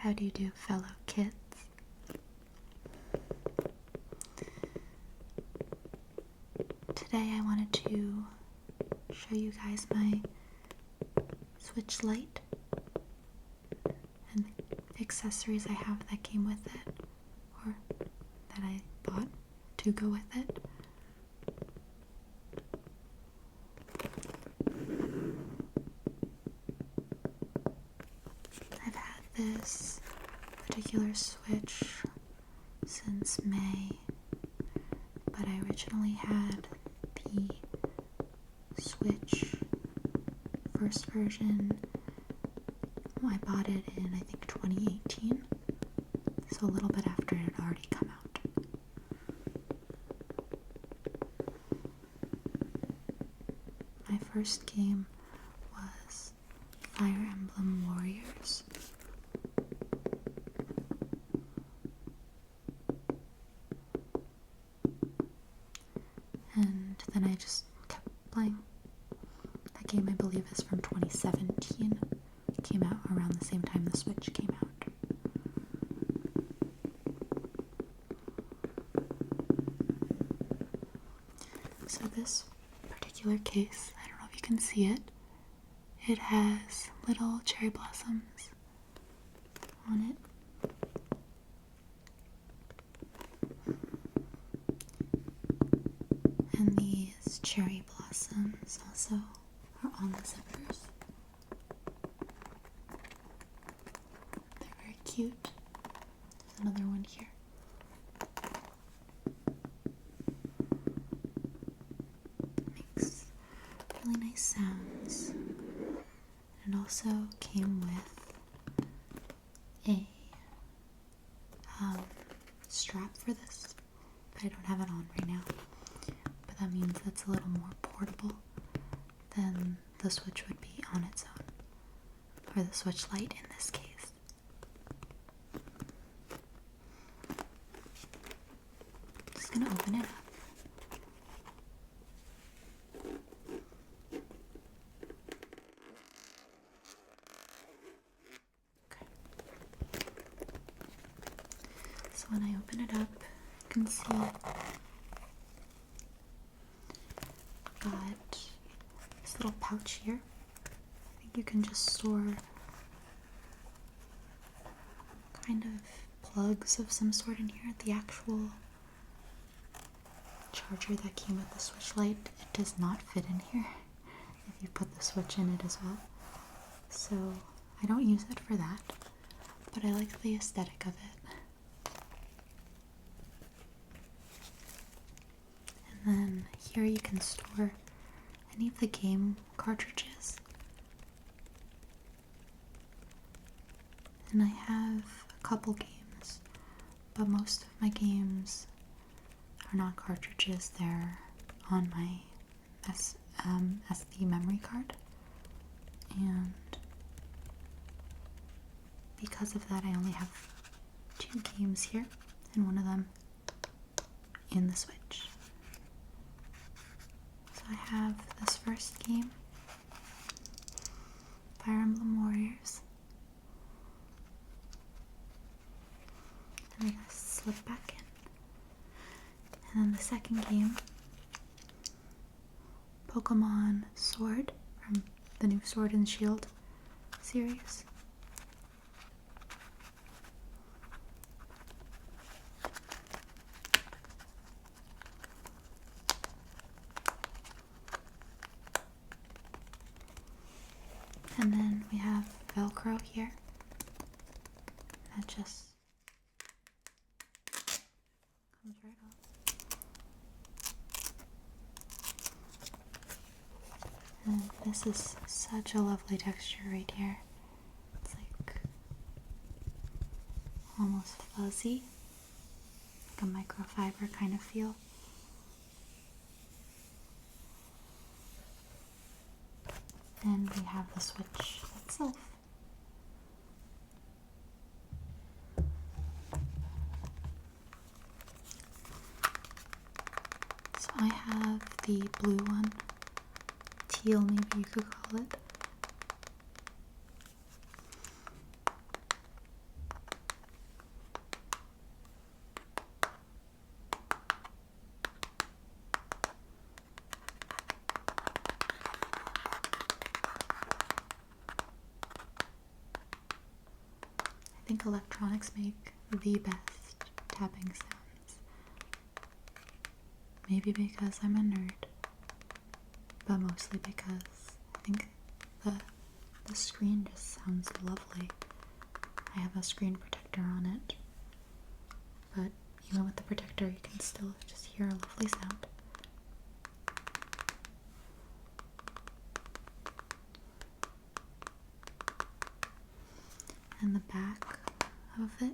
How do you do, fellow kids? Today I wanted to show you guys my Switch Lite and the accessories I have that came with it, or that I bought to go with it. I've had this particular Switch since May, but I originally had the Switch first version. I bought it in, I think, 2018, so a little bit after it had already come out. My first game was Fire Emblem Warriors. And then I just kept playing. That game, I believe, is from 2017. It came out around the same time the Switch came out. So this particular case, I don't know if you can see it, it has little cherry blossoms on it. And these cherry blossoms also are on the zippers. They're very cute. There's another one here. Makes really nice sounds. And it also came with a strap for this, but I don't have it on right now. But that means it's a little more portable than the Switch would be on its own, or the Switch Lite in this case. Just gonna open it up. So when I open it up, you can see I've got this little pouch here. I think you can just store kind of plugs of some sort in here. The actual charger that came with the Switch Lite, it does not fit in here if you put the Switch in it as well. So I don't use it for that, but I like the aesthetic of it. And then here you can store any of the game cartridges. And I have a couple games, but most of my games are not cartridges, they're on my SD memory card. And because of that, I only have 2 games here, and one of them in the Switch. So I have this first game, Fire Emblem Warriors. And I just slip back in. And then the second game, Pokemon Sword, from the new Sword and Shield series. And then we have Velcro here. That just comes right off. And this is such a lovely texture right here. It's like almost fuzzy, like a microfiber kind of feel. And we have the Switch itself. So I have the blue one, teal maybe you could call it. think electronics make the best tapping sounds. Maybe because I'm a nerd, but mostly because I think the screen just sounds lovely. I have a screen protector on it, but even with the protector you can still just hear a lovely sound. And the back of it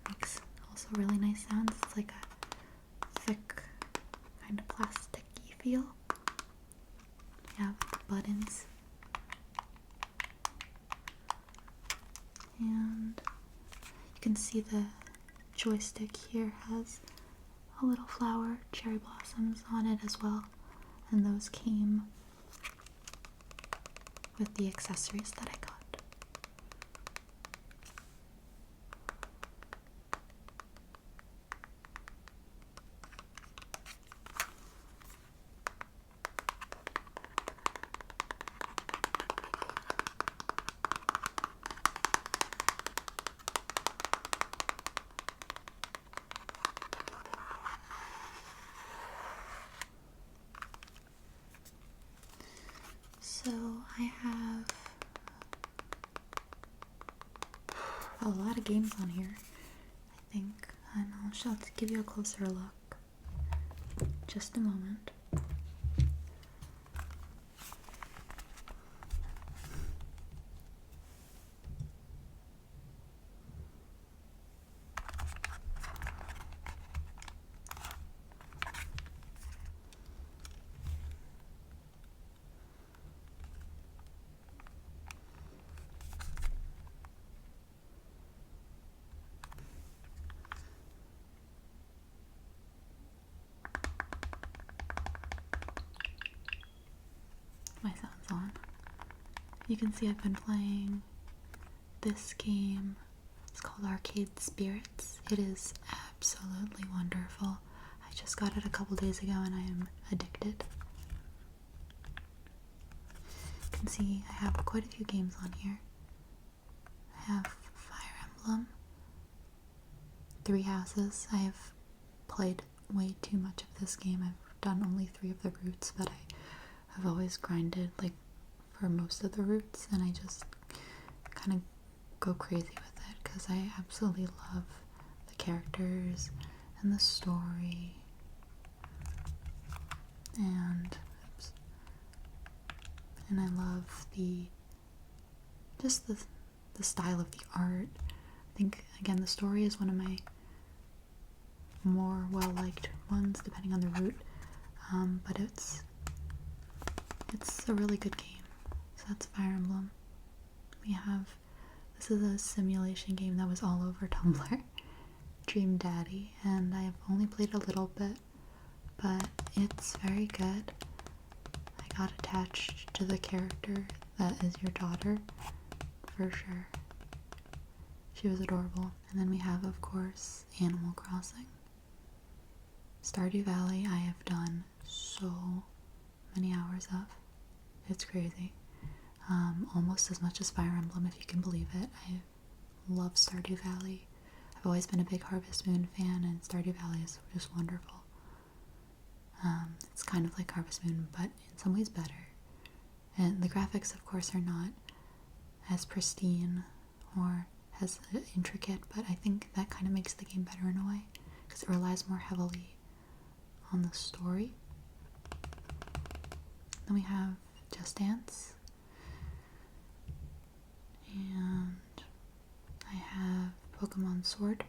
makes also really nice sounds. It's like a thick, kind of plasticky feel. You have buttons. And you can see the joystick here has a little flower, cherry blossoms on it as well. And those came with the accessories that I got. So I have a lot of games on here, I think, and I'll just give you a closer look. Just a moment. My sound's on. You can see I've been playing this game. It's called Arcade Spirits. It is absolutely wonderful. I just got it a couple days ago and I am addicted. You can see I have quite a few games on here. I have Fire Emblem, Three Houses. I have played way too much of this game. I've done only 3 of the routes, but I've always grinded like for most of the routes, and I just kind of go crazy with it because I absolutely love the characters and the story, and I love the style of the art. I think again the story is one of my more well-liked ones depending on the route, but it's a really good game. So that's Fire Emblem. This is a simulation game that was all over Tumblr, Dream Daddy, and I have only played a little bit, but it's very good. I got attached to the character that is your daughter, for sure. She was adorable. And then we have, of course, Animal Crossing. Stardew Valley I have done so many hours of. It's crazy. Almost as much as Fire Emblem, if you can believe it. I love Stardew Valley. I've always been a big Harvest Moon fan, and Stardew Valley is just wonderful. It's kind of like Harvest Moon, but in some ways better. And the graphics, of course, are not as pristine or as intricate, but I think that kind of makes the game better in a way, because it relies more heavily on the story. Then we have Just Dance, and I have Pokemon Sword,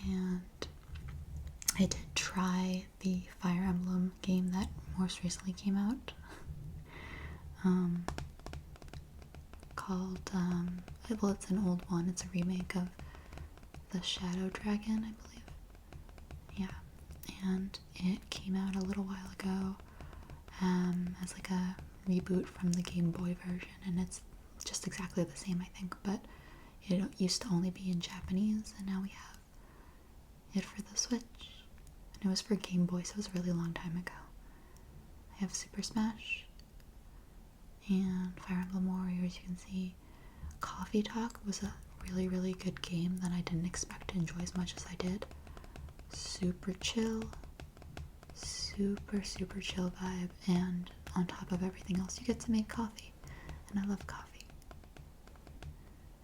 and I did try the Fire Emblem game that most recently came out, called, well, it's an old one. It's a remake of the Shadow Dragon, I believe. Yeah, and it came out a little while ago as like a reboot from the Game Boy version, and it's just exactly the same, I think, but it used to only be in Japanese, and now we have it for the Switch, and it was for Game Boy, so it was a really long time ago. I have Super Smash and Fire Emblem Warriors. You can see Coffee Talk was a really, really good game that I didn't expect to enjoy as much as I did. Super chill, super, super chill vibe, and on top of everything else, you get to make coffee, and I love coffee.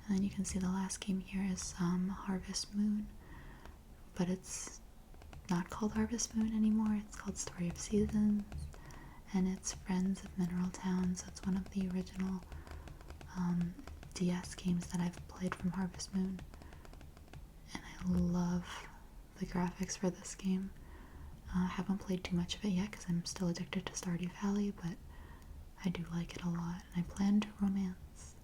And then you can see the last game here is Harvest Moon, but it's not called Harvest Moon anymore, it's called Story of Seasons, and it's Friends of Mineral Town, so it's one of the original DS games that I've played from Harvest Moon, and I love the graphics for this game. I haven't played too much of it yet because I'm still addicted to Stardew Valley, but I do like it a lot, and I plan to romance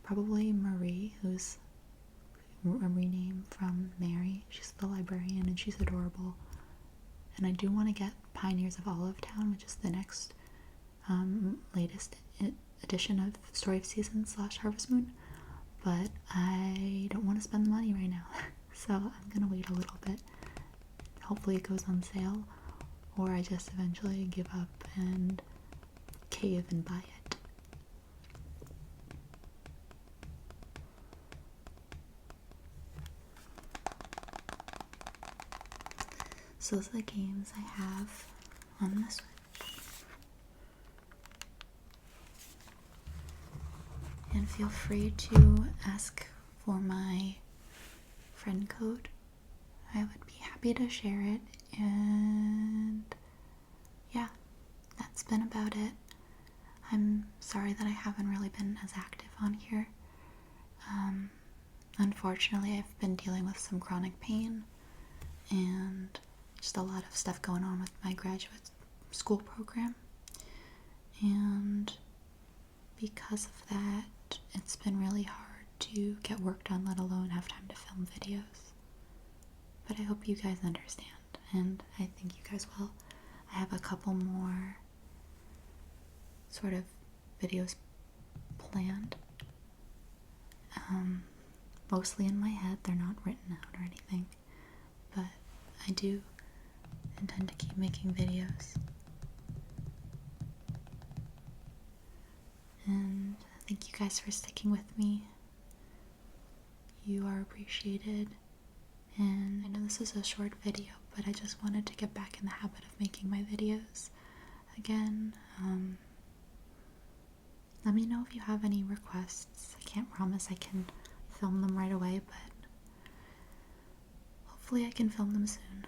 probably Marie, who's a rename from Mary. She's the librarian and she's adorable. And I do want to get Pioneers of Olive Town, which is the next latest edition of Story of Seasons / Harvest Moon, but I don't want to spend the money right now, so I'm gonna wait a little bit. Hopefully it goes on sale, or I just eventually give up and cave and buy it. So those are the games I have on the Switch. And feel free to ask for my friend code. I would be happy to share it. And yeah, that's been about it. I'm sorry that I haven't really been as active on here. Unfortunately, I've been dealing with some chronic pain and just a lot of stuff going on with my graduate school program. And because of that, it's been really hard to get work done, let alone have time to film videos. But I hope you guys understand, and I think you guys will. I have a couple more sort of videos planned. Mostly in my head, they're not written out or anything, but I do intend to keep making videos. And thank you guys for sticking with me. You are appreciated. And I know this is a short video, but I just wanted to get back in the habit of making my videos again. Let me know if you have any requests. I can't promise I can film them right away, but hopefully I can film them soon.